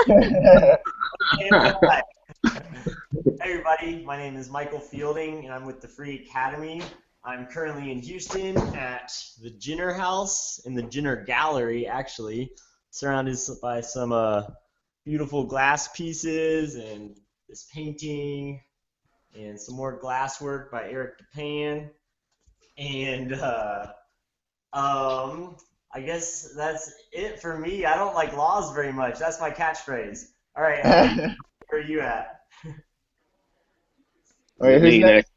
Hey everybody, my name is Michael Fielding and I'm with the Free Academy. I'm currently in Houston at the Jenner House in the Jenner Gallery, actually, surrounded by some beautiful glass pieces and this painting and some more glass work by Eric Japan. And I guess that's it for me. I don't like laws very much. That's my catchphrase. All right, how about you? Where are you at? Wait, who's Me next?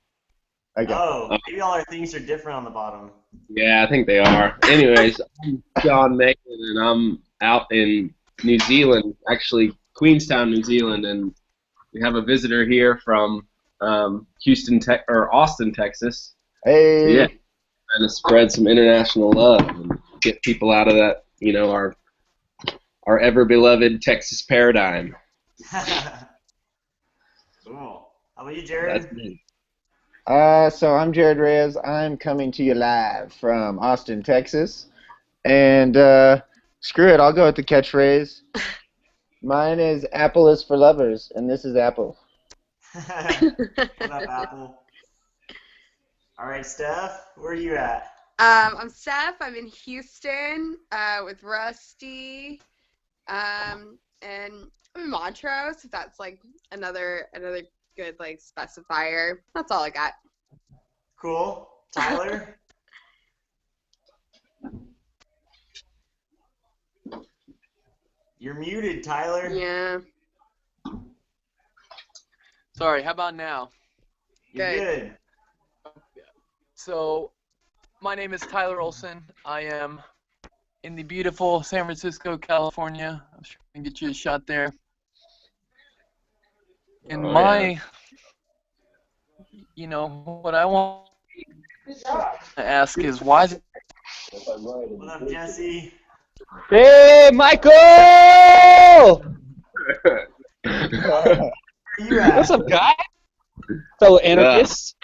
next. Oh, Okay. maybe all our things are different on the bottom. Yeah, I think they are. Anyways, I'm John Macon, and I'm out in New Zealand, actually Queenstown, New Zealand, and we have a visitor here from Austin, Texas. So yeah, Hey. trying to spread some international love and get people out of that, our ever beloved Texas paradigm. Cool. How about you, That's Jared? me. So I'm Jared Reyes. I'm coming to you live from Austin, Texas. And screw it, I'll go with the catchphrase. Mine is Apple is for lovers, and this is Apple. What up, Apple? All right, Steph, where are you at? I'm Steph. I'm in Houston with Rusty, and I'm in Montrose. If that's like another good like specifier. That's all I got. Cool. Tyler? You're muted, Tyler. Yeah, Sorry, how about now? You're good. good. So, my name is Tyler Olson. I am in the beautiful San Francisco, California. I was trying to get you a shot there. And Oh, yeah. what I want to ask is why is it What up, Jesse? Hey, Michael! Where are you at? What's up, guy? Fellow anarchists.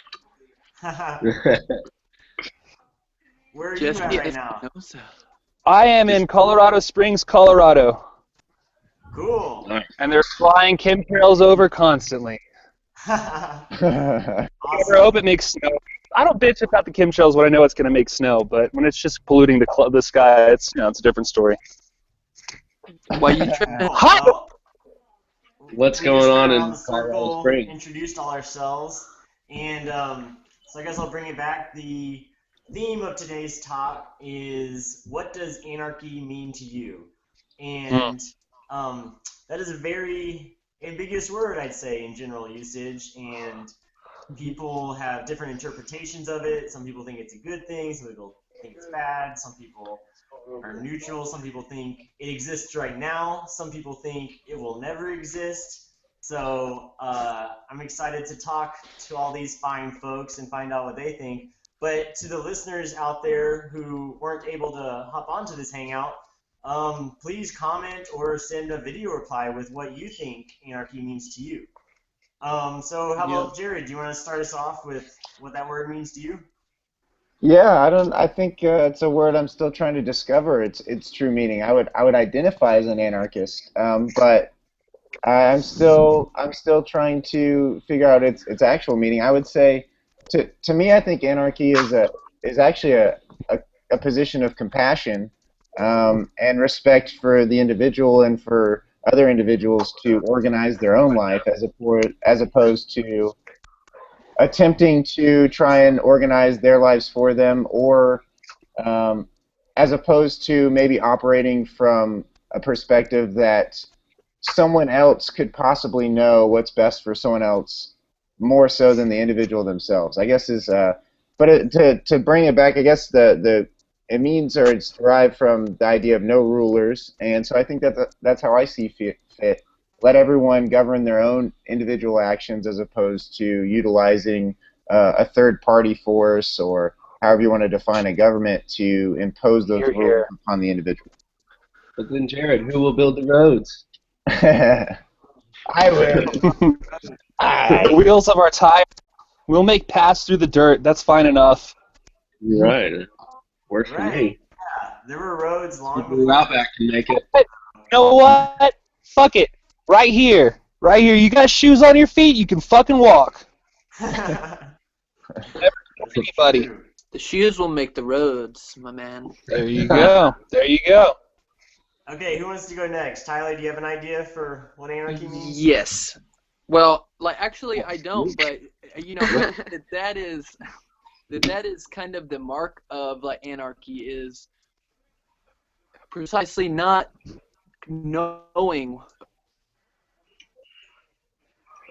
Where are you Jesse at right now? Espinosa? I am in Colorado Springs, Colorado, Cool. Nice. and they're flying chemtrails over constantly. I Awesome. hope it makes snow. I don't bitch about the chemtrails when I know it's going to make snow, but when it's just polluting the sky, it's it's a different story. Why you tripping? Cool. Well, What's we going just went on around in the Colorado circle, Springs? introduced all ourselves, and so I guess I'll bring it back. The theme of today's talk is what does anarchy mean to you? And that is a very ambiguous word, I'd say, in general usage, and people have different interpretations of it. Some people think it's a good thing, some people think it's bad, some people are neutral, some people think it exists right now, some people think it will never exist. So I'm excited to talk to all these fine folks and find out what they think. But to the listeners out there who weren't able to hop onto this hangout, please comment or send a video reply with what you think anarchy means to you. So how about Jared? Do you want to start us off with what that word means to you? Yeah, I think it's a word I'm still trying to discover its true meaning. I would identify as an anarchist, but I'm still trying to figure out its actual meaning. I would say, to me, I think anarchy is actually a, a position of compassion, and respect for the individual and for other individuals to organize their own life as opposed to attempting to try and organize their lives for them, or um, as opposed to maybe operating from a perspective that someone else could possibly know what's best for someone else more so than the individual themselves. I guess but to bring it back, I guess the it means, or it's derived from the idea of no rulers, and so I think that's how I see fit. Let everyone govern their own individual actions as opposed to utilizing a third party force, or however you want to define a government, to impose those Here, rules here. upon the individual. But then, Jared, who will build the roads? I will. The wheels of our tires. We'll make paths through the dirt. That's fine enough. Right. Works for Right. me. Yeah. There were roads long People before. out back can make it. You know what? Fuck it. Right here. Right here. You got shoes on your feet, you can fucking walk. Anybody. True. The shoes will make the roads, my man. There you go. There you go. Okay, who wants to go next? Tyler, do you have an idea for what anarchy means? Yes. Well, like actually, I don't, but you know that is kind of the mark of like anarchy is precisely not knowing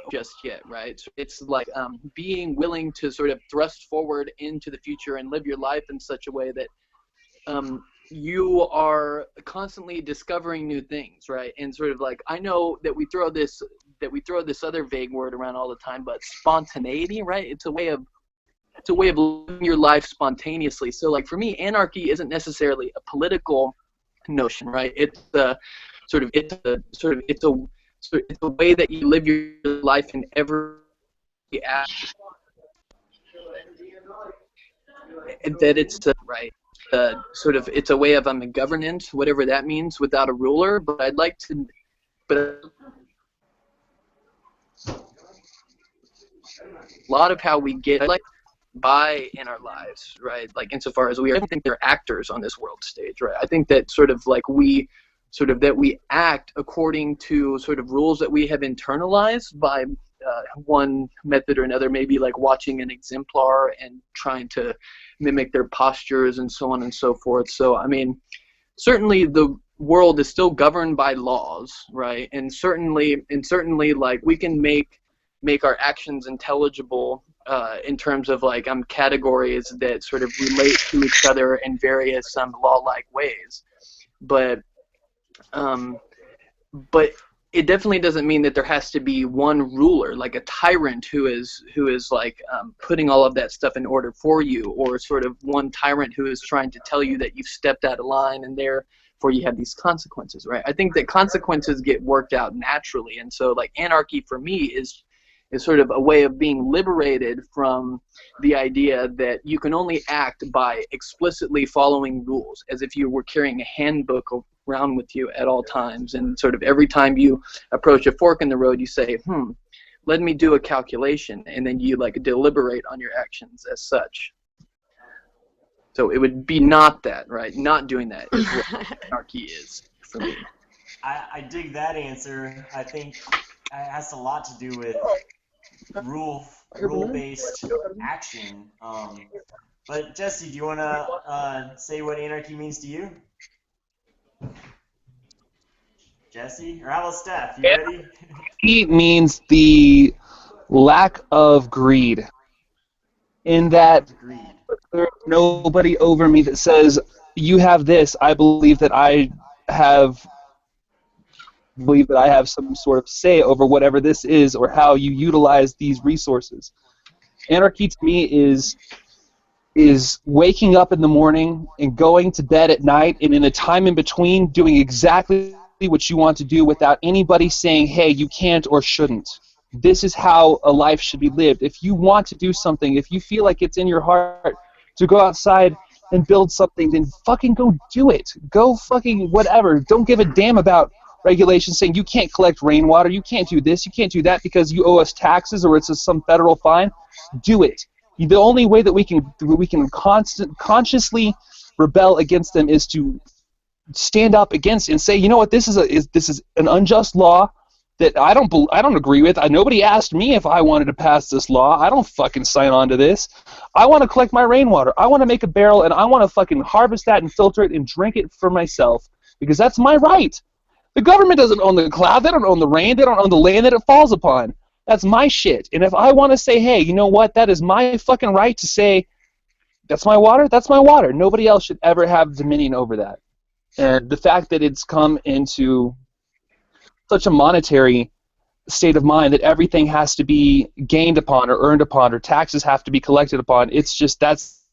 just yet, right? So it's like being willing to sort of thrust forward into the future and live your life in such a way that you are constantly discovering new things, right? And sort of like, I know that we throw this other vague word around all the time, but spontaneity, right? It's a way of living your life spontaneously. So like for me, anarchy isn't necessarily a political notion, right? It's a way that you live your life in every aspect. That it's right. It's a way of governance, whatever that means, without a ruler. But I'd like to, but a lot of how we get like by in our lives, right? Like insofar as we are, I think they're actors on this world stage, right? I think that sort of like we act according to sort of rules that we have internalized by one method or another, maybe like watching an exemplar and trying to mimic their postures and so on and so forth. So I mean, certainly the world is still governed by laws, right? And certainly like we can make our actions intelligible in terms of like categories that sort of relate to each other in various law-like ways, but it definitely doesn't mean that there has to be one ruler, like a tyrant who is like putting all of that stuff in order for you, or sort of one tyrant who is trying to tell you that you've stepped out of line and therefore you have these consequences, right? I think that consequences get worked out naturally, and so like anarchy for me is sort of a way of being liberated from the idea that you can only act by explicitly following rules, as if you were carrying a handbook around with you at all times, and sort of every time you approach a fork in the road, you say, let me do a calculation, and then you like deliberate on your actions as such. So it would be not that, right? Not doing that is what anarchy is for me. I dig that answer. I think it has a lot to do with rule-based action. But Jesse, do you want to say what anarchy means to you? Jesse? Or how about Steph? You ready? It means the lack of greed. In that there's nobody over me that says, you have this, I believe that I have some sort of say over whatever this is or how you utilize these resources. Anarchy to me is waking up in the morning and going to bed at night, and in a time in between doing exactly what you want to do without anybody saying, hey, you can't or shouldn't. This is how a life should be lived. If you want to do something, if you feel like it's in your heart to go outside and build something, then fucking go do it. Go fucking whatever. Don't give a damn about regulations saying you can't collect rainwater, you can't do this, you can't do that because you owe us taxes or it's some federal fine. Do it. The only way that we can consciously rebel against them is to stand up against it and say, you know what, this is an unjust law that I don't agree with. Nobody asked me if I wanted to pass this law. I don't fucking sign on to this. I want to collect my rainwater. I want to make a barrel and I want to fucking harvest that and filter it and drink it for myself because that's my right. The government doesn't own the cloud. They don't own the rain. They don't own the land that it falls upon. That's my shit. And if I want to say, hey, you know what, that is my fucking right to say, that's my water, that's my water. Nobody else should ever have dominion over that. And the fact that it's come into such a monetary state of mind that everything has to be gained upon or earned upon or taxes have to be collected upon, it's just that's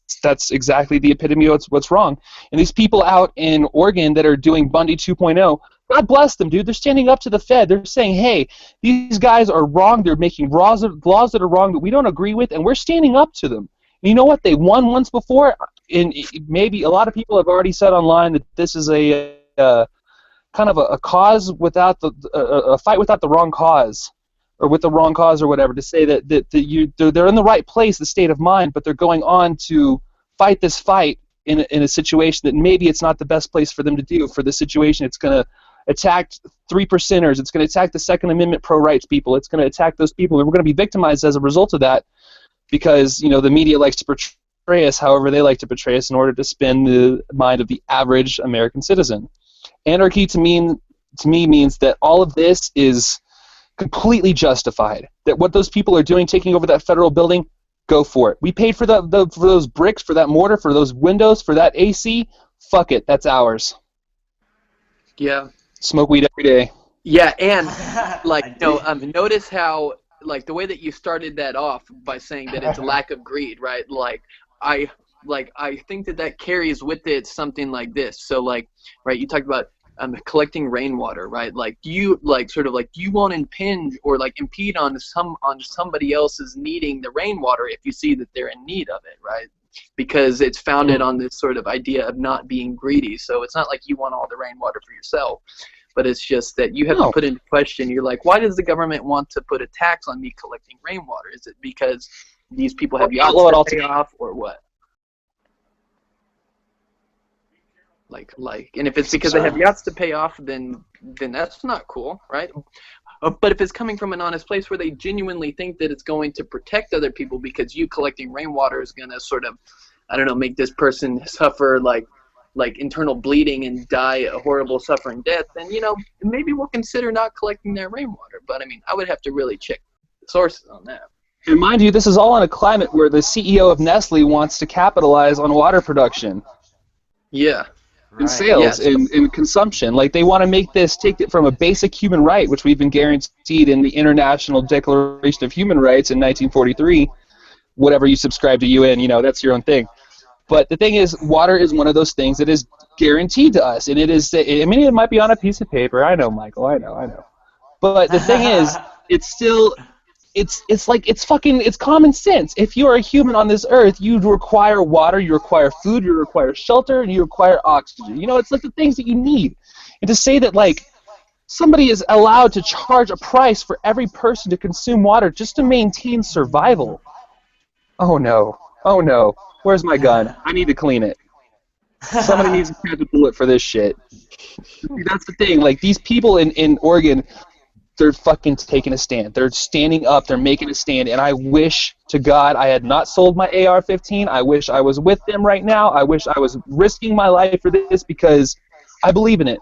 exactly the epitome of what's wrong. And these people out in Oregon that are doing Bundy 2.0, God bless them, dude. They're standing up to the Fed. They're saying, hey, these guys are wrong. They're making laws that are wrong that we don't agree with, and we're standing up to them. And you know what? They won once before, and maybe a lot of people have already said online that this is a kind of a cause without a fight without the wrong cause, or with the wrong cause or whatever, to say that they're in the right place, the state of mind, but they're going on to fight this fight in a situation that maybe it's not the best place for them to do. For the situation, it's going to attack 3%ers, it's going to attack the Second Amendment pro-rights people, it's going to attack those people, and we're going to be victimized as a result of that, because the media likes to portray us however they like to portray us in order to spin the mind of the average American citizen. Anarchy to me means that all of this is completely justified. That what those people are doing, taking over that federal building, go for it. We paid for for those bricks, for that mortar, for those windows, for that AC. Fuck it, that's ours. Yeah. Smoke weed every day. Yeah, and notice how the way that you started that off by saying that it's a lack of greed, right? I think that carries with it something like this. So right, you talked about collecting rainwater, right? Do you won't impinge or impede on somebody else's needing the rainwater if you see that they're in need of it, right? Because it's founded on this sort of idea of not being greedy. So it's not like you want all the rainwater for yourself, but it's just that you have to put into question. You're like, why does the government want to put a tax on me collecting rainwater? Is it because these people have yachts to pay off, or what? And if it's because they have yachts to pay off, then that's not cool, right? But if it's coming from an honest place where they genuinely think that it's going to protect other people because you collecting rainwater is going to sort of, I don't know, make this person suffer like internal bleeding and die a horrible suffering death, then maybe we'll consider not collecting their rainwater. But I mean, I would have to really check the sources on that. And mind you, this is all in a climate where the CEO of Nestle wants to capitalize on water production. Yeah. And sales and consumption. They want to make this, take it from a basic human right, which we've been guaranteed in the International Declaration of Human Rights in 1943. Whatever you subscribe to UN, that's your own thing. But the thing is, water is one of those things that is guaranteed to us, and it is. I mean, it might be on a piece of paper. I know, Michael. I know. But the thing is, it's still. It's common sense. If you are a human on this earth, you require water, you require food, you require shelter, and you require oxygen. It's the things that you need. And to say that somebody is allowed to charge a price for every person to consume water just to maintain survival. Oh no. Where's my gun? I need to clean it. Somebody needs to catch a bullet for this shit. That's the thing. These people in Oregon, they're fucking taking a stand. They're standing up. They're making a stand. And I wish to God I had not sold my AR-15. I wish I was with them right now. I wish I was risking my life for this, because I believe in it.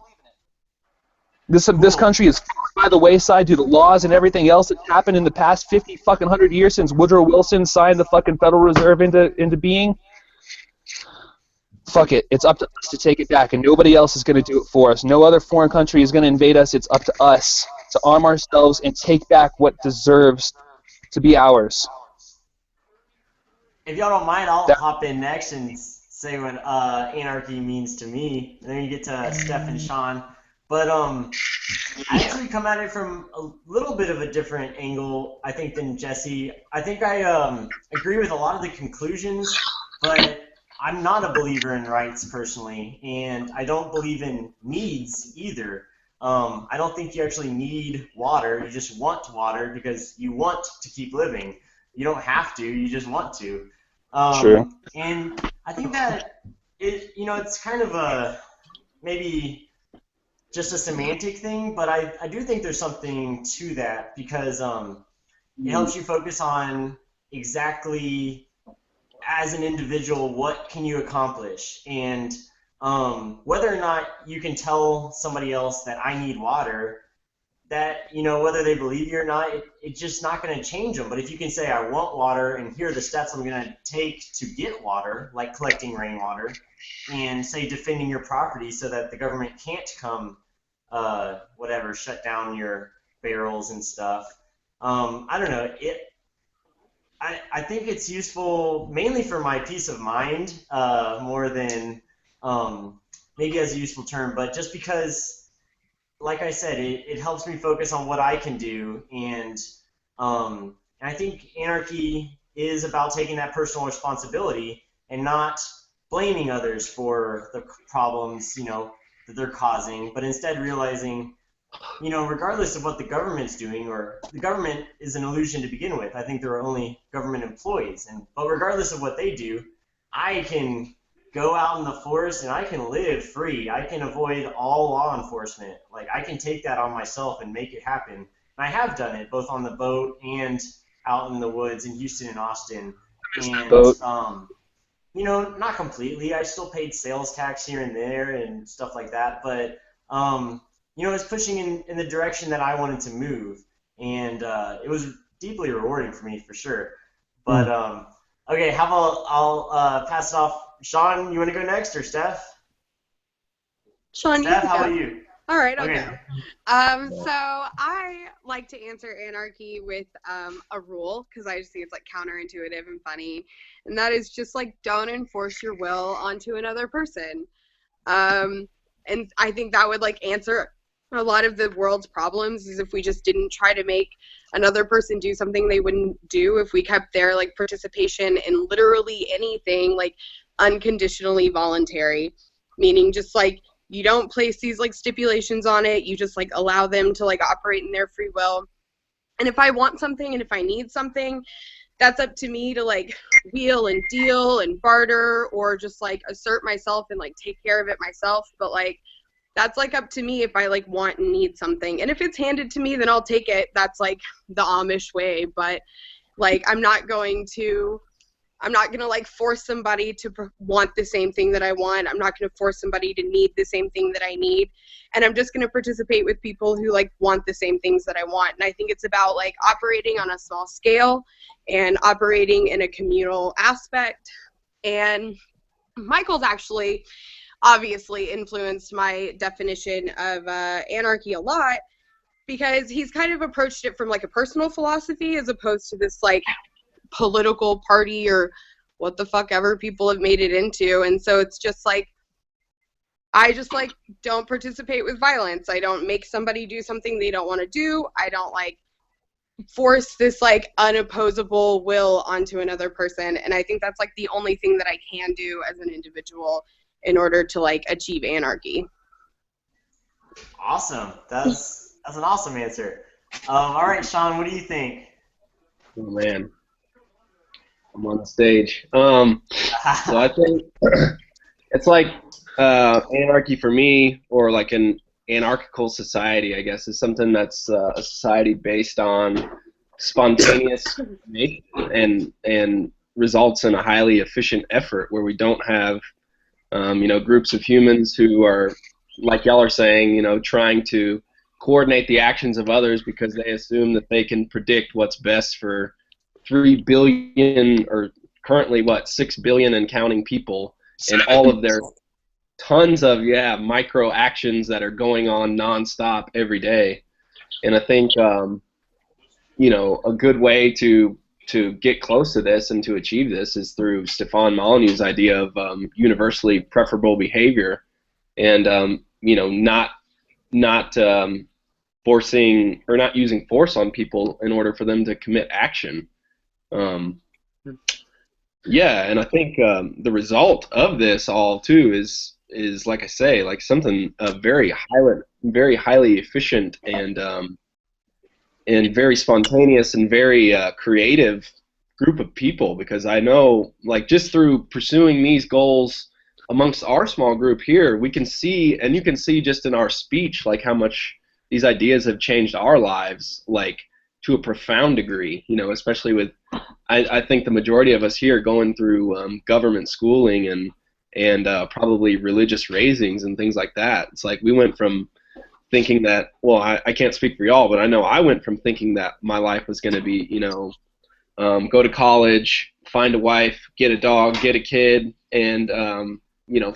This country is by the wayside due to laws and everything else that's happened in the past 50 fucking 100 years since Woodrow Wilson signed the fucking Federal Reserve into being. Fuck it. It's up to us to take it back, and nobody else is going to do it for us. No other foreign country is going to invade us. It's up to us to arm ourselves and take back what deserves to be ours. If y'all don't mind, I'll hop in next and say what anarchy means to me. And then you get to Steph and Sean. But I actually come at it from a little bit of a different angle, I think, than Jesse. I think I agree with a lot of the conclusions, but I'm not a believer in rights personally, and I don't believe in needs either. I don't think you actually need water. You just want water because you want to keep living. You don't have to. You just want to. True. And I think that it's kind of a maybe just a semantic thing, but I do think there's something to that, because it helps you focus on exactly, as an individual, what can you accomplish, and whether or not you can tell somebody else that I need water, that, whether they believe you or not, it's just not going to change them. But if you can say, I want water, and here are the steps I'm going to take to get water, like collecting rainwater, and, say, defending your property so that the government can't come, shut down your barrels and stuff. I don't know. I think it's useful mainly for my peace of mind, more than maybe as a useful term, but just because, like I said, it helps me focus on what I can do, and I think anarchy is about taking that personal responsibility and not blaming others for the problems, that they're causing, but instead realizing, regardless of what the government's doing, or the government is an illusion to begin with. I think there are only government employees, but regardless of what they do, I can go out in the forest and I can live free. I can avoid all law enforcement. Like, I can take that on myself and make it happen. And I have done it both on the boat and out in the woods in Houston and Austin. And Boat. not completely. I still paid sales tax here and there and stuff like that, but it's pushing in the direction that I wanted to move, and it was deeply rewarding for me for sure. But okay, how about I'll pass it off. Sean, you want to go next, or Steph? Sean, Steph, you how can about go. you? All right, I'll Okay. go. So I like to answer anarchy with a rule, because I just think it's like counterintuitive and funny, and that is just like, don't enforce your will onto another person. And I think that would like answer a lot of the world's problems, is if we just didn't try to make another person do something they wouldn't do, if we kept their like participation in literally anything like unconditionally voluntary, meaning just like you don't place these like stipulations on it, you just like allow them to like operate in their free will. And if I want something and if I need something, that's up to me to like wheel and deal and barter, or just like assert myself and like take care of it myself. But like, that's like up to me if I like want and need something. And if it's handed to me, then I'll take it. That's like the Amish way. But like, I'm not gonna like force somebody to want the same thing that I want. I'm not gonna force somebody to need the same thing that I need. And I'm just gonna participate with people who like want the same things that I want. And I think it's about like operating on a small scale and operating in a communal aspect. And Michael's actually obviously influenced my definition of anarchy a lot, because he's kind of approached it from like a personal philosophy as opposed to this like political party or what the fuck ever people have made it into. And so it's just like, I just like don't participate with violence. I don't make somebody do something they don't want to do. I don't like force this like unopposable will onto another person. And I think that's like the only thing that I can do as an individual in order to like achieve anarchy. Awesome. That's an awesome answer. All right, Sean, what do you think? Oh man, I'm on the stage. So I think it's like anarchy for me, or like an anarchical society, I guess, is something that's a society based on spontaneous and results in a highly efficient effort, where we don't have groups of humans who are, like y'all are saying, trying to coordinate the actions of others because they assume that they can predict what's best for 3 billion, or currently 6 billion and counting people, and all of their tons of micro actions that are going on nonstop every day. And I think a good way to get close to this and to achieve this is through Stefan Molyneux's idea of universally preferable behavior, and not forcing or not using force on people in order for them to commit action. And I think the result of this all too is like I say, like something very highly efficient and very spontaneous and very creative group of people, because I know, like, just through pursuing these goals amongst our small group here, we can see, and you can see just in our speech, like how much these ideas have changed our lives, like to a profound degree, especially with, I think the majority of us here going through government schooling and probably religious raisings and things like that. It's like we went from thinking that, well, I can't speak for y'all, but I know I went from thinking that my life was going to be, go to college, find a wife, get a dog, get a kid, and,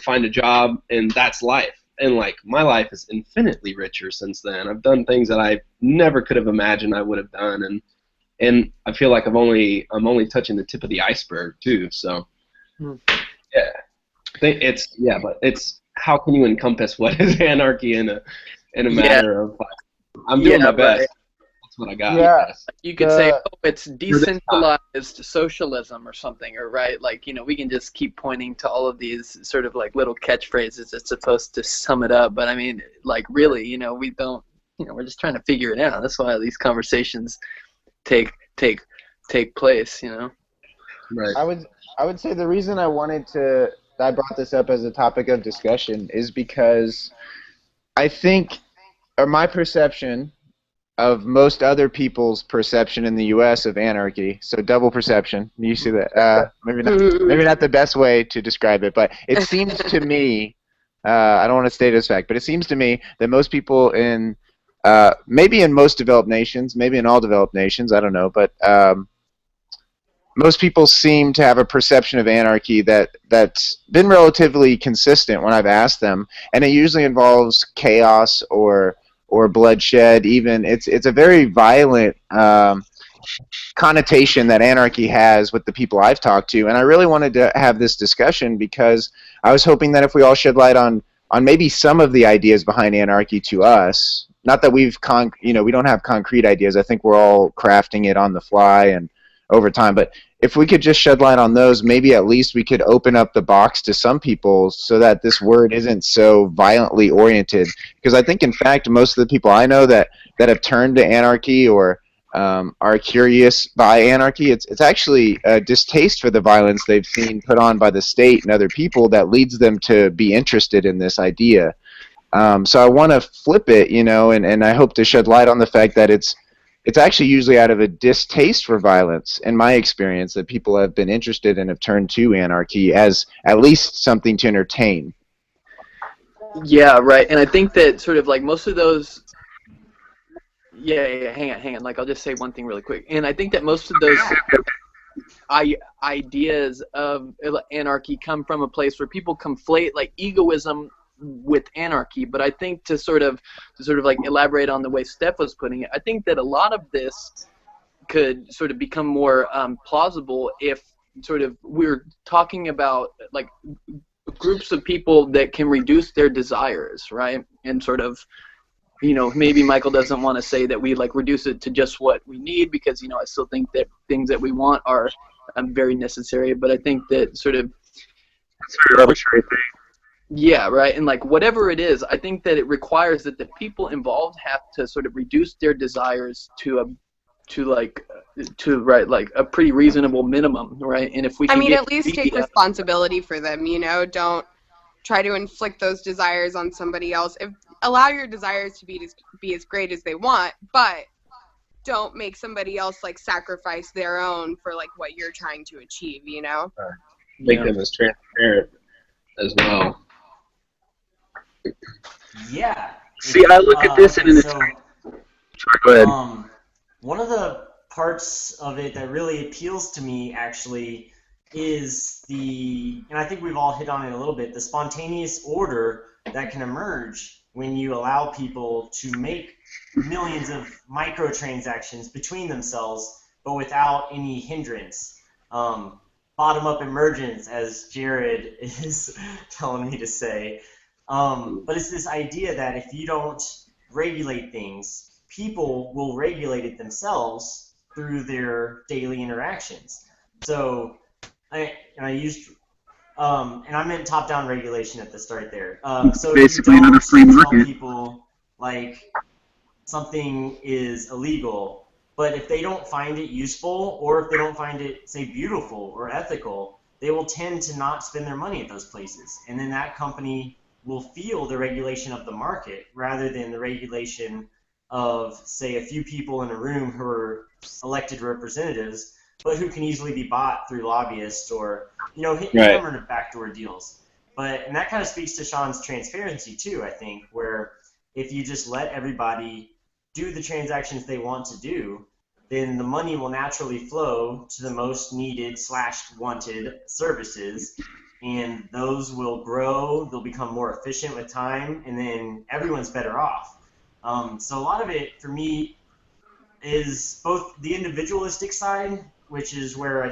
find a job, and that's life. And, like, my life is infinitely richer since then. I've done things that I never could have imagined I would have done, and I feel like I'm only touching the tip of the iceberg, too. So, yeah. But it's, how can you encompass what is anarchy in a matter of, I'm doing my best. Right. That's That's what I got, Yeah. I guess. You could say, The oh, it's decentralized socialism or something, or right, like, we can just keep pointing to all of these sort of like little catchphrases that's supposed to sum it up. But I mean, like, really, we don't, we're just trying to figure it out. That's why these conversations take place. Right. I would say the reason I brought this up as a topic of discussion is because I think, or my perception of most other people's perception in the U.S. of anarchy. So double perception. You see that? Maybe not the best way to describe it, but it seems to me. I don't want to state it as fact, but it seems to me that most people maybe in most developed nations, maybe in all developed nations, I don't know, but most people seem to have a perception of anarchy that's been relatively consistent when I've asked them, and it usually involves chaos or bloodshed. Even it's a very violent connotation that anarchy has with the people I've talked to, and I really wanted to have this discussion because I was hoping that if we all shed light on maybe some of the ideas behind anarchy to us, not that we don't have concrete ideas. I think we're all crafting it on the fly and over time, but if we could just shed light on those, maybe at least we could open up the box to some people so that this word isn't so violently oriented. Because I think, in fact, most of the people I know that have turned to anarchy or are curious by anarchy, it's actually a distaste for the violence they've seen put on by the state and other people that leads them to be interested in this idea. So I want to flip it, and I hope to shed light on the fact that it's actually usually out of a distaste for violence, in my experience, that people have been interested and have turned to anarchy as at least something to entertain. Yeah, right. And I think that sort of like most of those. Yeah, hang on. Like, I'll just say one thing really quick. And I think that most of those ideas of anarchy come from a place where people conflate like egoism with anarchy. But I think to sort of like elaborate on the way Steph was putting it, I think that a lot of this could sort of become more plausible if sort of we're talking about like groups of people that can reduce their desires, right? And sort of, maybe Michael doesn't want to say that we like reduce it to just what we need because, I still think that things that we want are very necessary. But I think that sort of, arbitrary thing. yeah, right. And like whatever it is, I think that it requires that the people involved have to sort of reduce their desires to like a pretty reasonable minimum, right? And if we can at least take responsibility for them, don't try to inflict those desires on somebody else. Allow your desires to be as great as they want, but don't make somebody else like sacrifice their own for like what you're trying to achieve, Make them as transparent as well. Yeah. See, I look at this and Sorry, go ahead. One of the parts of it that really appeals to me actually is and I think we've all hit on it a little bit, the spontaneous order that can emerge when you allow people to make millions of microtransactions between themselves, but without any hindrance. Bottom-up emergence, as Jared is telling me to say. But it's this idea that if you don't regulate things, people will regulate it themselves through their daily interactions. So I meant top-down regulation at the start there. So Basically if you another don't free tell market. people like something is illegal, but if they don't find it useful or if they don't find it, say, beautiful or ethical, they will tend to not spend their money at those places. And then that company will feel the regulation of the market rather than the regulation of, say, a few people in a room who are elected representatives, but who can easily be bought through lobbyists or, hammer backdoor deals. And that kind of speaks to Sean's transparency too, I think, where if you just let everybody do the transactions they want to do, then the money will naturally flow to the most needed / wanted services, and those will grow, they'll become more efficient with time, and then everyone's better off. So a lot of it, for me, is both the individualistic side, which is where I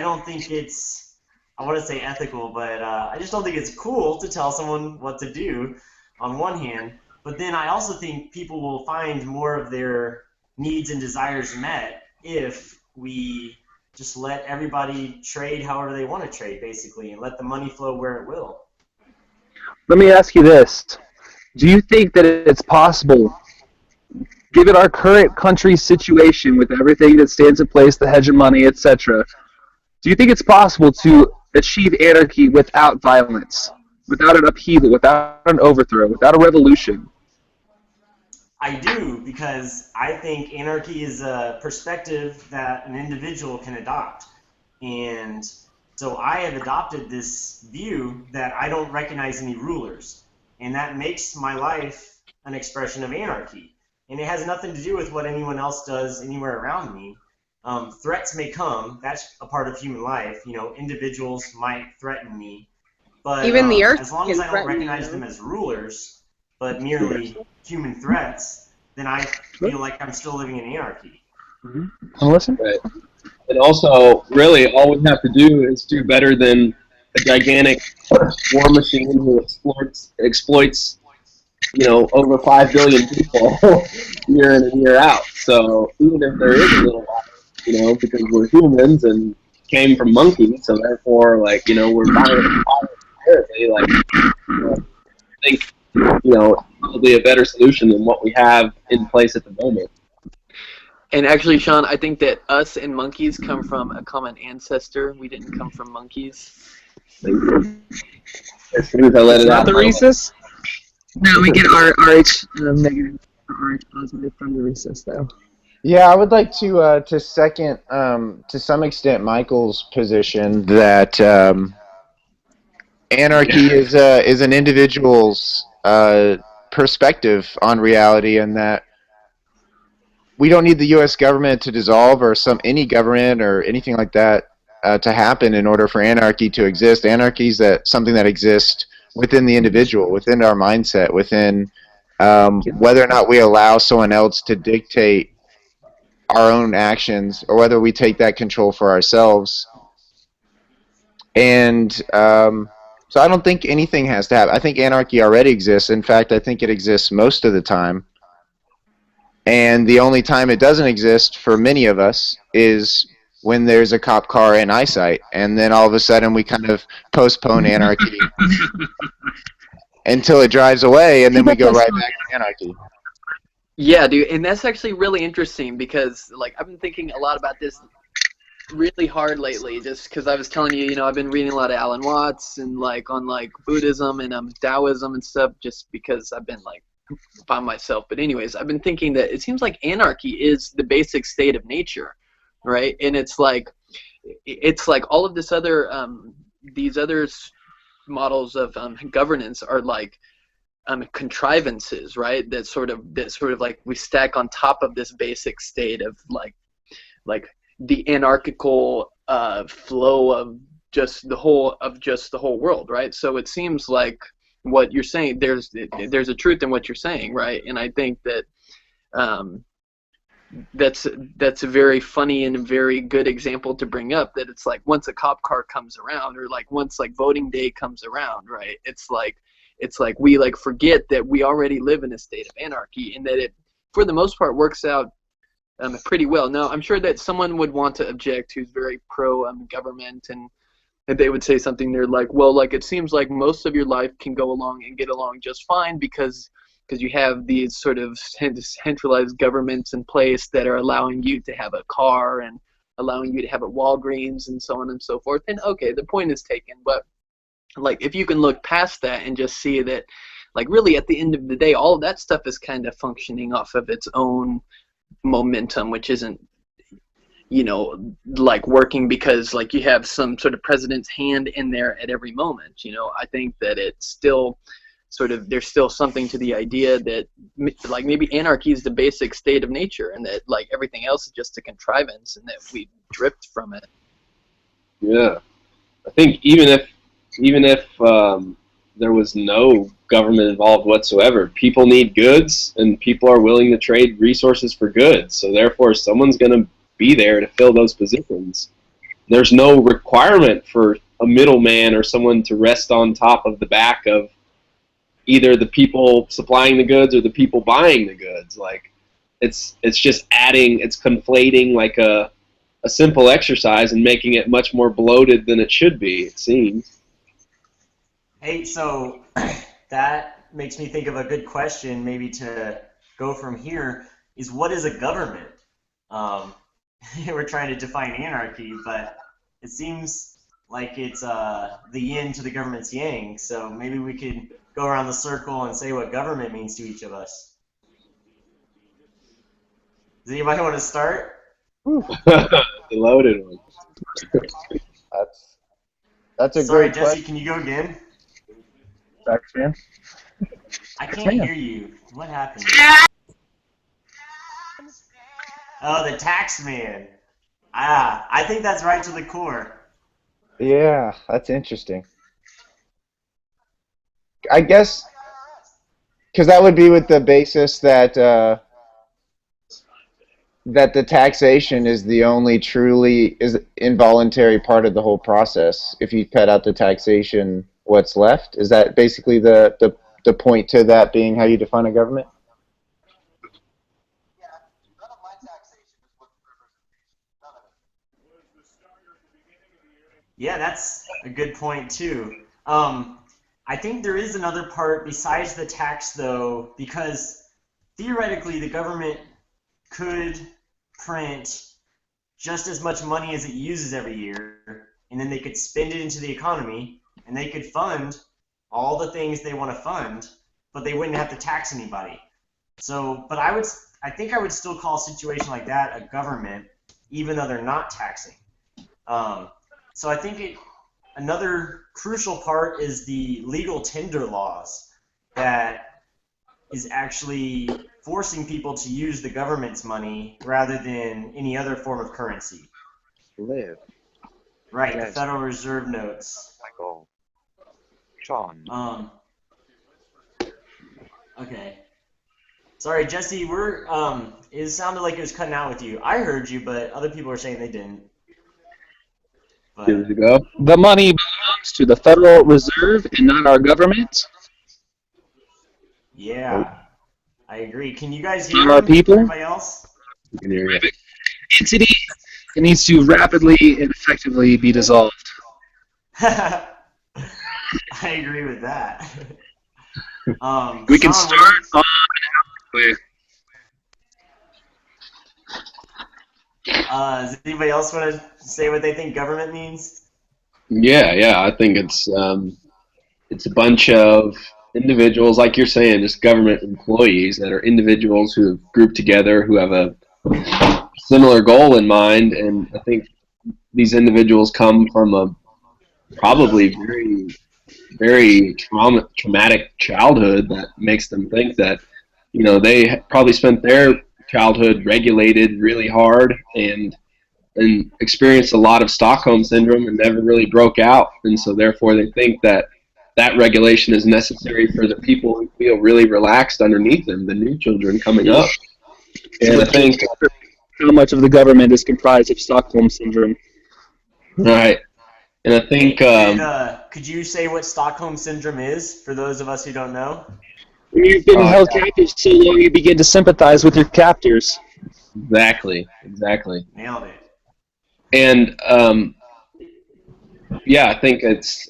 don't think it's, I want to say ethical, but I just don't think it's cool to tell someone what to do on one hand. But then I also think people will find more of their needs and desires met if we just let everybody trade however they want to trade, basically, and let the money flow where it will. Let me ask you this. Do you think that it's possible, given our current country's situation with everything that stands in place, the hegemony, etc., do you think it's possible to achieve anarchy without violence, without an upheaval, without an overthrow, without a revolution? I do, because I think anarchy is a perspective that an individual can adopt. And so I have adopted this view that I don't recognize any rulers. And that makes my life an expression of anarchy. And it has nothing to do with what anyone else does anywhere around me. Threats may come. That's a part of human life. You know, individuals might threaten me. But Even the earth as long as can I don't threaten recognize you. them as rulers, but merely human threats, then I feel like I'm still living in anarchy. Listen? Right. And also, really, all we have to do is do better than a gigantic war machine who exploits over 5 billion people year in and year out. So even if there is a little violence, because we're humans and came from monkeys, so therefore, we're violent inherently, I think, probably a better solution than what we have in place at the moment. And actually, Sean, I think that us and monkeys come from a common ancestor. We didn't come from monkeys. As soon as I let It's it not out, the rhesus? No, we get our RH negative, RH positive from the rhesus, though. Yeah, I would like to second to some extent Michael's position that anarchy is an individual's perspective on reality, and that we don't need the U.S. government to dissolve or any government or anything like that to happen in order for anarchy to exist. Anarchy is something that exists within the individual, within our mindset, within whether or not we allow someone else to dictate our own actions, or whether we take that control for ourselves. And so I don't think anything has to happen. I think anarchy already exists. In fact, I think it exists most of the time. And the only time it doesn't exist for many of us is when there's a cop car in eyesight. And then all of a sudden we kind of postpone anarchy until it drives away, and then we go right back to anarchy. Yeah, dude, and that's actually really interesting because, I've been thinking a lot about this really hard lately, just because I was telling you, I've been reading a lot of Alan Watts and, on, Buddhism and Taoism and stuff, just because I've been, by myself. But anyways, I've been thinking that it seems like anarchy is the basic state of nature, right? And it's like all of this other, these other models of governance are contrivances, right? That sort of we stack on top of this basic state of like the anarchical flow of just the whole world, right? So it seems like what you're saying, there's a truth in what you're saying, right? And I think that that's a very funny and a very good example to bring up, that it's like once a cop car comes around, or once voting day comes around, right? It's like we forget that we already live in a state of anarchy, and that it for the most part works out pretty well. Now I'm sure that someone would want to object who's very pro government, and they would say something, they're like, well, it seems like most of your life can go along and get along just fine because you have these sort of centralized governments in place that are allowing you to have a car and allowing you to have a Walgreens and so on and so forth. And okay, the point is taken, but if you can look past that and just see that really at the end of the day, all of that stuff is kind of functioning off of its own momentum, which isn't working because you have some sort of president's hand in there at every moment. I think that it's still there's still something to the idea that maybe anarchy is the basic state of nature, and that everything else is just a contrivance, and that we drift from it. Yeah, I think even if there was no government involved whatsoever, people need goods, and people are willing to trade resources for goods. So therefore, someone's going to be there to fill those positions. There's no requirement for a middleman or someone to rest on top of the back of either the people supplying the goods or the people buying the goods. Like it's just adding, it's conflating like a simple exercise and making it much more bloated than it should be, it seems. Hey, so that makes me think of a good question, maybe to go from here, is what is a government? Um, we're trying to define anarchy, but it seems like it's the yin to the government's yang. So maybe we could go around the circle and say what government means to each of us. Does anybody want to start? The loaded one. That's a Sorry, great Jesse, question. can you go again? Actually. I can't hear you. What happened? Oh, the tax man. Ah, I think that's right to the core. Yeah, that's interesting. I guess because that would be with the basis that that the taxation is the only truly is involuntary part of the whole process. If you cut out the taxation, what's left? Is that basically the point to that being how you define a government? Yeah, that's a good point too. I think there is another part besides the tax, though, because theoretically the government could print just as much money as it uses every year, and then they could spend it into the economy, and they could fund all the things they want to fund, but they wouldn't have to tax anybody. So, but I think I would still call a situation like that a government, even though they're not taxing. Um, so I think another crucial part is the legal tender laws that is actually forcing people to use the government's money rather than any other form of currency. Live. Right, the Yes. Federal Reserve notes. Michael. Sean. Okay. Sorry, Jesse, it sounded like it was cutting out with you. I heard you, but other people were saying they didn't. Give But it a go. The money belongs to the Federal Reserve and not our government. yeah, I agree. Can you guys Not hear our him? people. Everybody else? You can hear you. Entity. It needs to rapidly and effectively be dissolved. I agree with that. We can Sean, start on. does anybody else want to say what they think government means? Yeah, I think it's a bunch of individuals, like you're saying, just government employees that are individuals who have grouped together, who have a similar goal in mind, and I think these individuals come from a probably very traumatic childhood that makes them think that, they probably spent their childhood regulated really hard and experienced a lot of Stockholm syndrome and never really broke out, and so therefore they think that regulation is necessary for the people who feel really relaxed underneath them, the new children coming up. And I think, How much of the government is comprised of Stockholm syndrome? right, and I think, Could you say what Stockholm Syndrome is for those of us who don't know? When you've been held captive so long, you begin to sympathize with your captors. exactly. Nailed it. And yeah, I think it's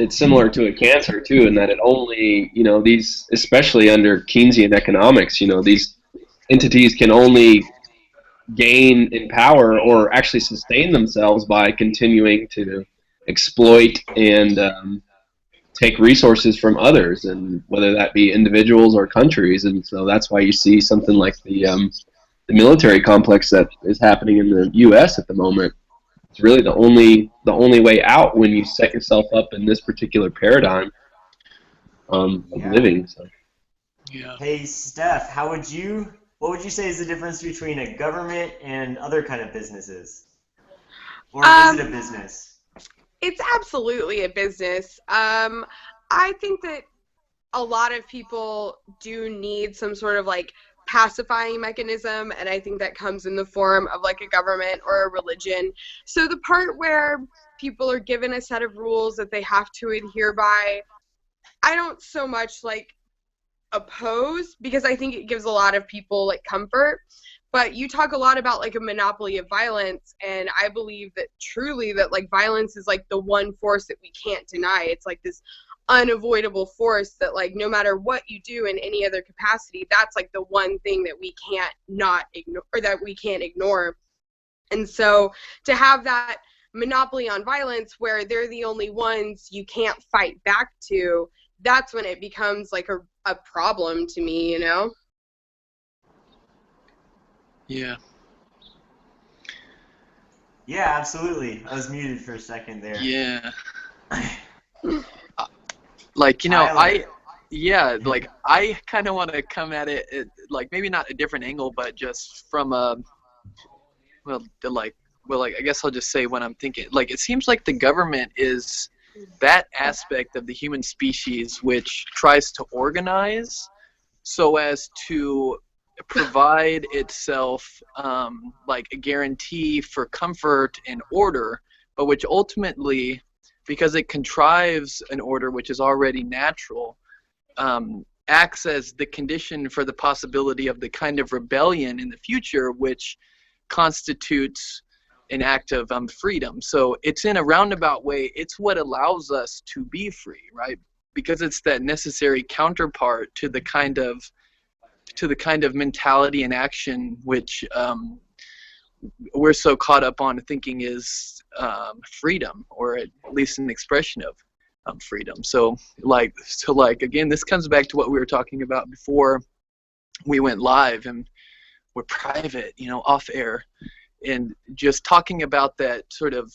similar to a cancer too, in that it only, these, especially under Keynesian economics, these entities can only gain in power or actually sustain themselves by continuing to exploit and take resources from others, and whether that be individuals or countries. And so that's why you see something like the military complex that is happening in the U.S. at the moment. It's really the only way out when you set yourself up in this particular paradigm of living. So. Yeah. Hey, Steph, what would you say is the difference between a government and other kind of businesses? Or is it a business? It's absolutely a business. I think that a lot of people do need some sort of like pacifying mechanism, and I think that comes in the form of like a government or a religion. So the part where people are given a set of rules that they have to adhere by, I don't so much like oppose, because I think it gives a lot of people like comfort. But you talk a lot about like a monopoly of violence, and I believe that truly that like violence is like the one force that we can't deny. It's like this unavoidable force that like no matter what you do in any other capacity, that's like the one thing that we can't not ignore, or that we can't ignore. And so to have that monopoly on violence where they're the only ones you can't fight back to, that's when it becomes like a problem to me, you know? Yeah. Yeah, absolutely. I was muted for a second there. Yeah. Like, Tyler. like I kind of want to come at it, like maybe not a different angle, but just from a, well, I guess I'll just say what I'm thinking. Like, it seems like the government is that aspect of the human species which tries to organize so as to provide itself like a guarantee for comfort and order, but which ultimately, because it contrives an order which is already natural, acts as the condition for the possibility of the kind of rebellion in the future which constitutes an act of freedom. So it's in a roundabout way, it's what allows us to be free, right? Because it's that necessary counterpart to the kind of mentality and action which we're so caught up on thinking is freedom, or at least an expression of freedom. So again, this comes back to what we were talking about before we went live, and we're private, off air, and just talking about that sort of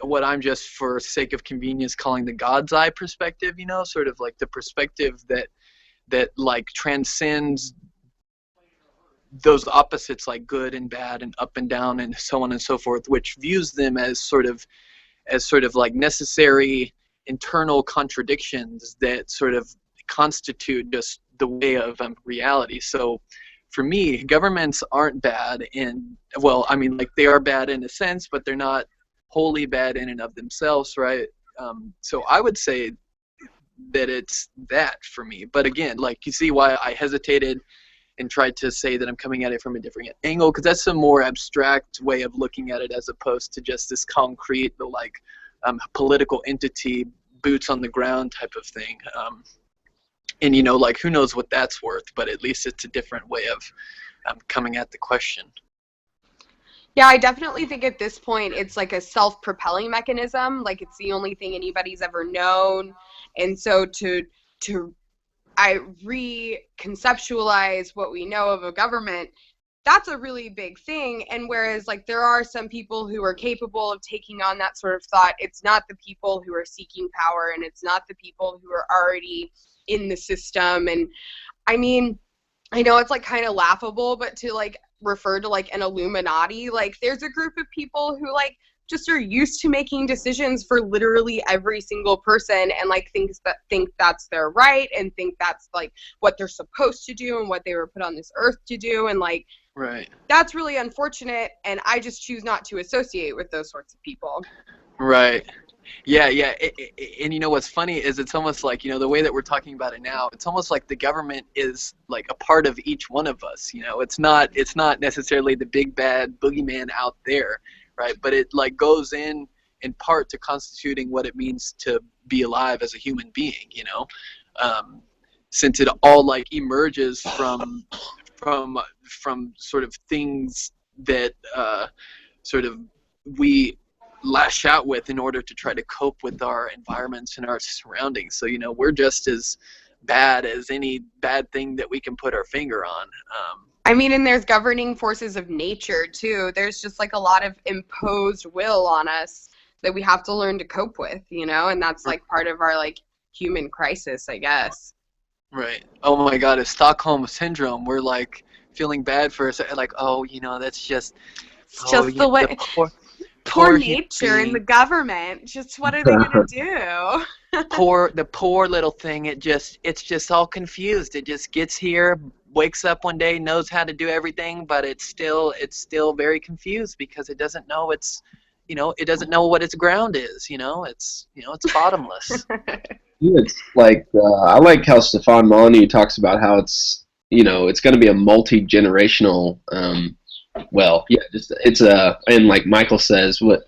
what I'm just for sake of convenience calling the God's eye perspective, sort of like the perspective that like transcends those opposites like good and bad and up and down and so on and so forth, which views them as sort of like necessary internal contradictions that sort of constitute just the way of reality. So for me, governments aren't bad well, I mean, like, they are bad in a sense, but they're not wholly bad in and of themselves, right? So I would say that it's that for me. But again, like, you see why I hesitated and tried to say that I'm coming at it from a different angle, because that's a more abstract way of looking at it as opposed to just this concrete, political entity, boots on the ground type of thing. And like, who knows what that's worth, but at least it's a different way of coming at the question. Yeah, I definitely think at this point it's like a self-propelling mechanism. Like, it's the only thing anybody's ever known. And so I reconceptualize what we know of a government, that's a really big thing. And whereas like there are some people who are capable of taking on that sort of thought, it's not the people who are seeking power, and it's not the people who are already in the system. And I mean, I know it's like kind of laughable, but to like refer to like an Illuminati, like there's a group of people who like just are used to making decisions for literally every single person, and like think that's their right, and think that's like what they're supposed to do and what they were put on this earth to do. And like, Right. That's really unfortunate, and I just choose not to associate with those sorts of people. Right. Yeah. And what's funny is it's almost like, the way that we're talking about it now, it's almost like the government is like a part of each one of us. It's not necessarily the big bad boogeyman out there, right? But it like goes in part to constituting what it means to be alive as a human being, since it all like emerges from sort of things that sort of we lash out with in order to try to cope with our environments and our surroundings. So we're just as bad as any bad thing that we can put our finger on. I mean, and there's governing forces of nature too. There's just like a lot of imposed will on us that we have to learn to cope with, and that's like part of our like human crisis, I guess. Right. Oh my God, it's Stockholm syndrome. We're like feeling bad for us, like, that's just the way. Poor nature and the government. Just what are they gonna do? the poor little thing. It's just all confused. It just gets here, wakes up one day, knows how to do everything, but it's still very confused because it doesn't know it doesn't know what its ground is. It's bottomless. It's like I like how Stefan Molyneux talks about how it's going to be a multi-generational well, yeah, just it's a and like Michael says, what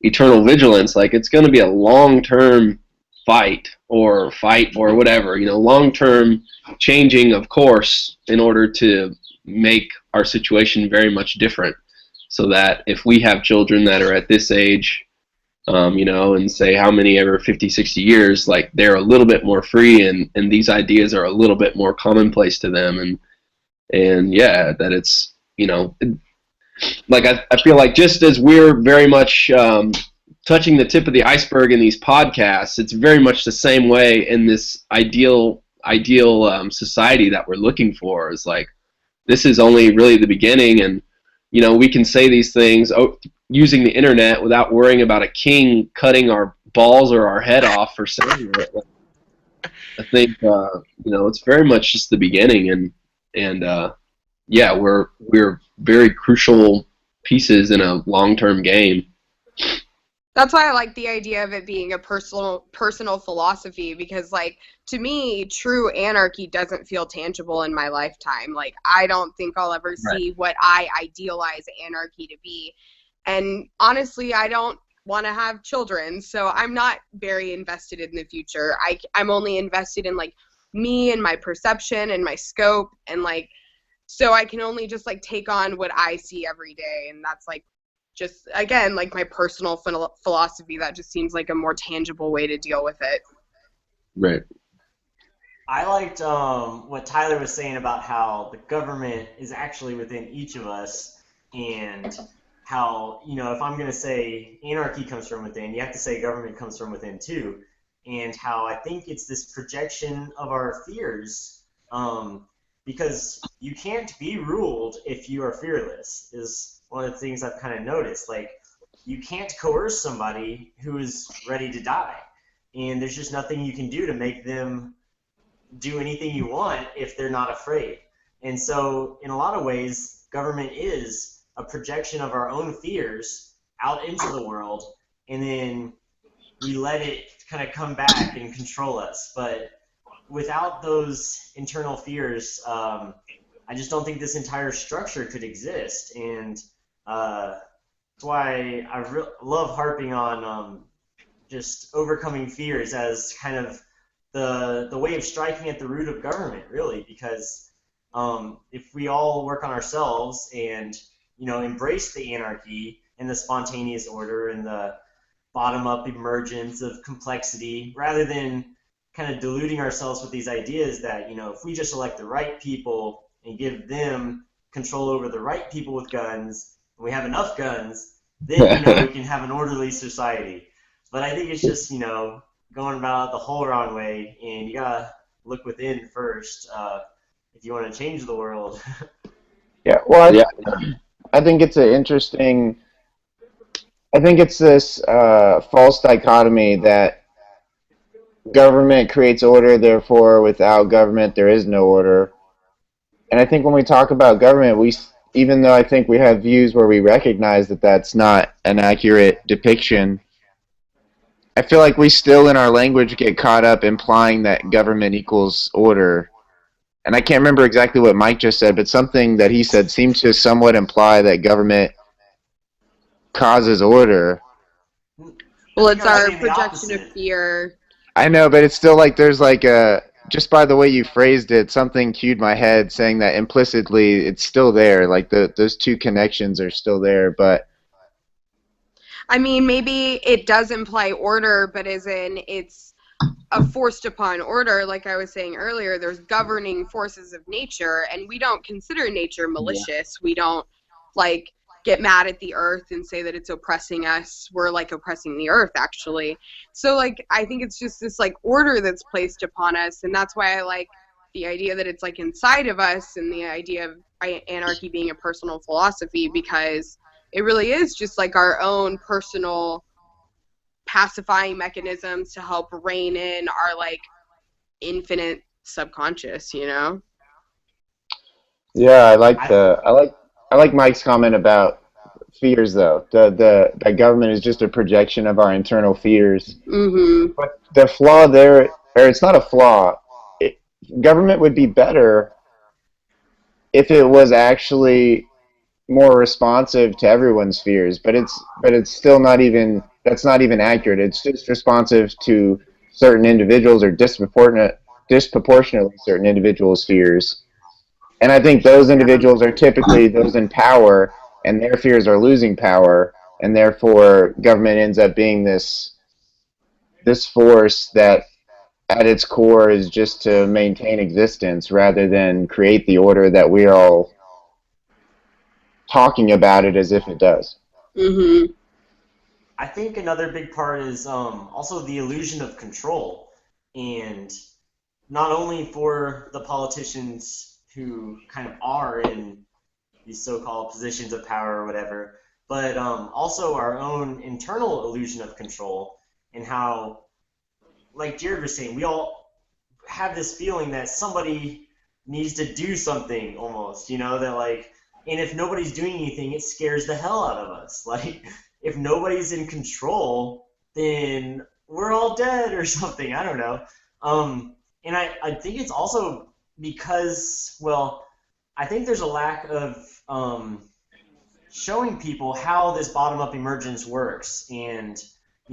eternal vigilance, like it's going to be a long-term fight or whatever, long-term changing of course in order to make our situation very much different, so that if we have children that are at this age, and say how many ever 50, 60 years, like they're a little bit more free, and these ideas are a little bit more commonplace to them, and yeah, that it's, like I feel like just as we're very much touching the tip of the iceberg in these podcasts, it's very much the same way in this ideal society that we're looking for. Is like, this is only really the beginning, and we can say these things using the internet without worrying about a king cutting our balls or our head off for saying it. I think it's very much just the beginning, and yeah, we're very crucial pieces in a long-term game. That's why I like the idea of it being a personal philosophy, because like to me, true anarchy doesn't feel tangible in my lifetime. Like I don't think I'll ever see what I idealize anarchy to be. And honestly, I don't want to have children, so I'm not very invested in the future. I'm only invested in like me and my perception and my scope, and like so I can only just like take on what I see every day, and that's like just again like my personal philosophy. That just seems like a more tangible way to deal with it. Right. I liked what Tyler was saying about how the government is actually within each of us, and how, if I'm going to say anarchy comes from within, you have to say government comes from within too, and how I think it's this projection of our fears, because you can't be ruled if you are fearless, is one of the things I've kind of noticed. Like, you can't coerce somebody who is ready to die, and there's just nothing you can do to make them do anything you want if they're not afraid. And so in a lot of ways, government is a projection of our own fears out into the world, and then we let it kind of come back and control us. But without those internal fears, I just don't think this entire structure could exist. And that's why I love harping on just overcoming fears as kind of the way of striking at the root of government, really, because if we all work on ourselves and embrace the anarchy and the spontaneous order and the bottom-up emergence of complexity, rather than kind of deluding ourselves with these ideas that if we just elect the right people and give them control over the right people with guns, and we have enough guns, then we can have an orderly society. But I think it's just going about the whole wrong way, and you gotta look within first if you want to change the world. Yeah, well, I think it's an interesting. I think it's this false dichotomy that government creates order, therefore without government there is no order. And I think when we talk about government, even though I think we have views where we recognize that that's not an accurate depiction, I feel like we still in our language get caught up implying that government equals order. And I can't remember exactly what Mike just said, but something that he said seemed to somewhat imply that government causes order. Well, it's our projection of fear. I know, but it's still like there's like just by the way you phrased it, something cued my head saying that implicitly it's still there. Like those two connections are still there, but I mean, maybe it does imply order, but as in it's a forced upon order. Like I was saying earlier, there's governing forces of nature, and we don't consider nature malicious. We don't like get mad at the earth and say that it's oppressing us. We're like oppressing the earth, actually. So like I think it's just this like order that's placed upon us, and that's why I like the idea that it's like inside of us, and the idea of anarchy being a personal philosophy, because it really is just like our own personal pacifying mechanisms to help rein in our like infinite subconscious, Yeah, I like Mike's comment about fears, though. The government is just a projection of our internal fears. Mm-hmm. But the flaw there or it's not a flaw. It, government would be better if it was actually more responsive to everyone's fears, but it's still not even that's not even accurate. It's just responsive to certain individuals or disproportionately certain individuals' fears. And I think those individuals are typically those in power, and their fears are losing power, and therefore government ends up being this force that at its core is just to maintain existence rather than create the order that we're all talking about it as if it does. Mm-hmm. I think another big part is also the illusion of control, and not only for the politicians who kind of are in these so-called positions of power or whatever, but also our own internal illusion of control and how, like Jared was saying, we all have this feeling that somebody needs to do something almost, that like, and if nobody's doing anything, it scares the hell out of us. Like, if nobody's in control, then we're all dead or something. I don't know. And I think it's also because, well, I think there's a lack of showing people how this bottom-up emergence works. And,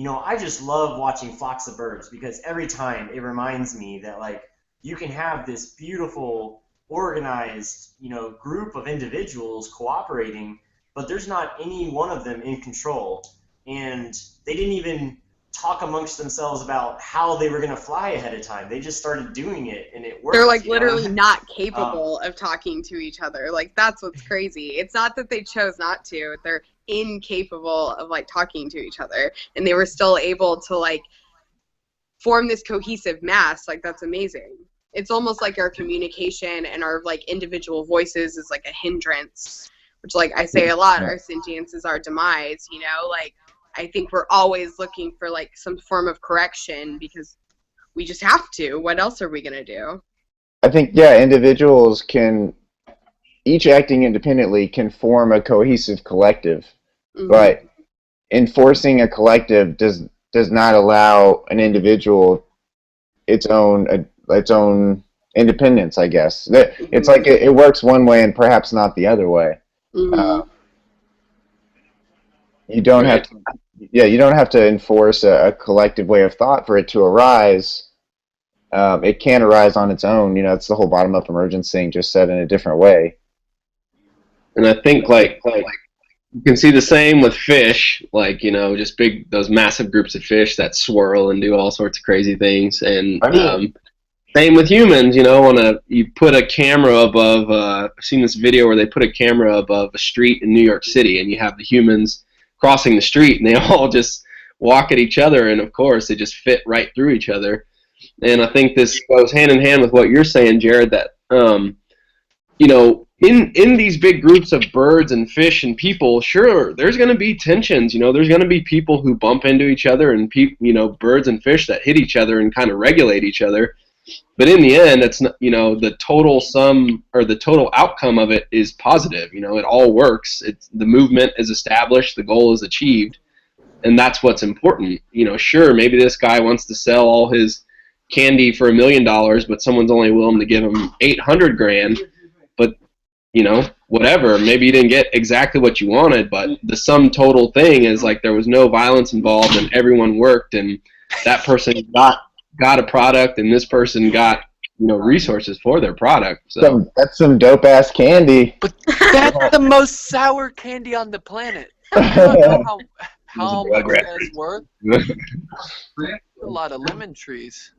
I just love watching flocks of birds because every time it reminds me that, like, you can have this beautiful, organized, group of individuals cooperating, but there's not any one of them in control. And they didn't even talk amongst themselves about how they were going to fly ahead of time. They just started doing it, and it worked. They're like literally not capable of talking to each other. Like, that's what's crazy. It's not that they chose not to. They're incapable of like talking to each other, and they were still able to like form this cohesive mass. Like, that's amazing. It's almost like our communication and our like individual voices is like a hindrance, which, like I say a lot, our sentience is our demise, like I think we're always looking for like some form of correction because we just have to. What else are we going to do? I think, individuals can, each acting independently, can form a cohesive collective, but enforcing a collective does not allow an individual its own independence, I guess. It's like it works one way and perhaps not the other way. You don't have to, you don't have to enforce a collective way of thought for it to arise. It can arise on its own. It's the whole bottom-up emergence thing, just said in a different way. And I think like you can see the same with fish, like just those massive groups of fish that swirl and do all sorts of crazy things. And same with humans, you put a camera above. I've seen this video where they put a camera above a street in New York City, and you have the humans crossing the street, and they all just walk at each other, and of course they just fit right through each other. And I think this goes hand in hand with what you're saying, Jared, that in these big groups of birds and fish and people, sure, there's going to be tensions. There's going to be people who bump into each other, and birds and fish that hit each other and kind of regulate each other. But in the end, it's not, the total sum or the total outcome of it is positive. It all works. The movement is established, the goal is achieved, and that's what's important. Sure, maybe this guy wants to sell all his candy for $1 million, but someone's only willing to give him 800 grand. But whatever. Maybe you didn't get exactly what you wanted, but the sum total thing is like there was no violence involved, and everyone worked, and that person got a product, and this person got resources for their product. So that's some dope ass candy. But that's the most sour candy on the planet. You don't know how much that's worth. A lot of lemon trees.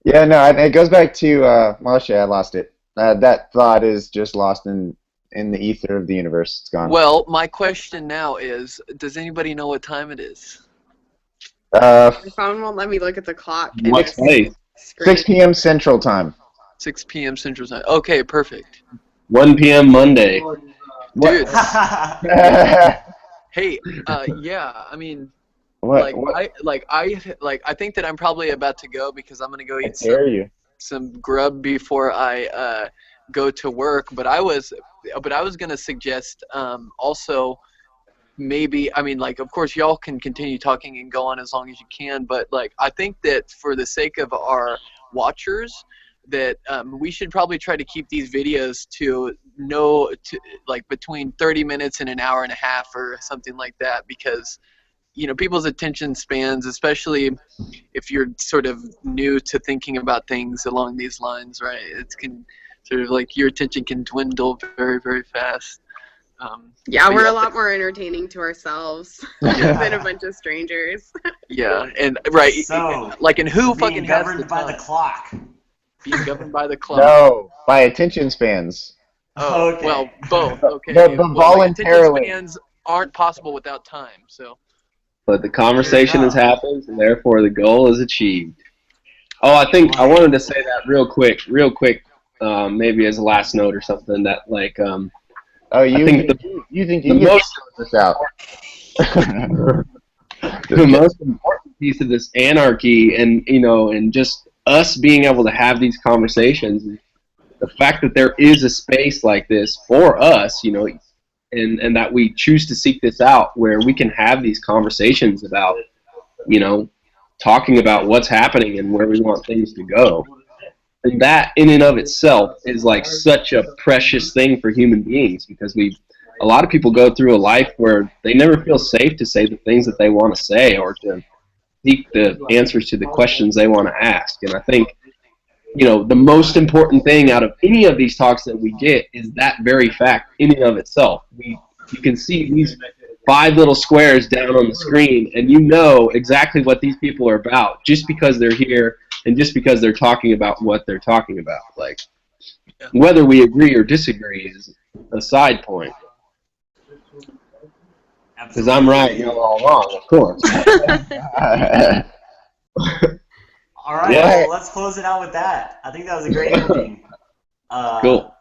Yeah, no, it goes back to I lost it. That thought is just lost in the ether of the universe. It's gone. Well, my question now is, does anybody know what time it is? My phone won't let me look at the clock. What's late? 6 p.m. Central Time. 6 p.m. Central Time. Okay, perfect. 1 p.m. Monday. Dude. Hey, yeah, I mean, I think that I'm probably about to go because I'm gonna go eat some grub before I go to work. But I was gonna suggest also maybe, I mean, like, of course, y'all can continue talking and go on as long as you can, but, like, I think that for the sake of our watchers, that we should probably try to keep these videos to like, between 30 minutes and an hour and a half or something like that, because, you know, people's attention spans, especially if you're sort of new to thinking about things along these lines, right? It can sort of, like, your attention can dwindle very, very fast. Yeah, but we're a lot more entertaining to ourselves than a bunch of strangers. Yeah, and right, So, like, and who being fucking has the governed by the time? clock. Being governed by the clock. No, by attention spans. Oh, Okay. well, both. Okay. But Well, like, attention voluntarily. spans aren't possible without time. So. But the conversation has enough. happened, and therefore the goal is achieved. Oh, I think I wanted to say that real quick, maybe as a last note or something. That like, Oh, I think you think the you can most this out? the most important piece of this anarchy, and and just us being able to have these conversations, the fact that there is a space like this for us, and that we choose to seek this out, where we can have these conversations about, talking about what's happening and where we want things to go. And that in and of itself is like such a precious thing for human beings, because a lot of people go through a life where they never feel safe to say the things that they want to say, or to seek the answers to the questions they want to ask. And I think, the most important thing out of any of these talks that we get is that very fact in and of itself. You can see these 5 little squares down on the screen, and you know exactly what these people are about just because they're here and just because they're talking about what they're talking about. Like, whether we agree or disagree is a side point. Because I'm right and you're all wrong, of course. All right, well, let's close it out with that. I think that was a great ending. Cool.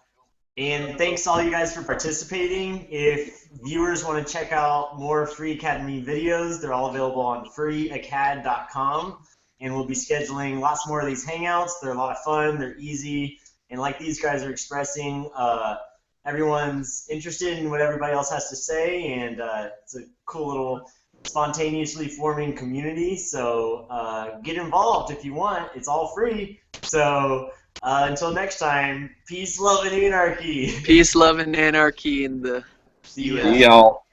And thanks all you guys for participating. If viewers want to check out more Free Academy videos, they're all available on freeacad.com. And we'll be scheduling lots more of these hangouts. They're a lot of fun. They're easy. And like these guys are expressing, everyone's interested in what everybody else has to say. And it's a cool little spontaneously forming community. So get involved if you want. It's all free. So until next time, peace, love, and anarchy. Peace, love, and anarchy in the See See y'all.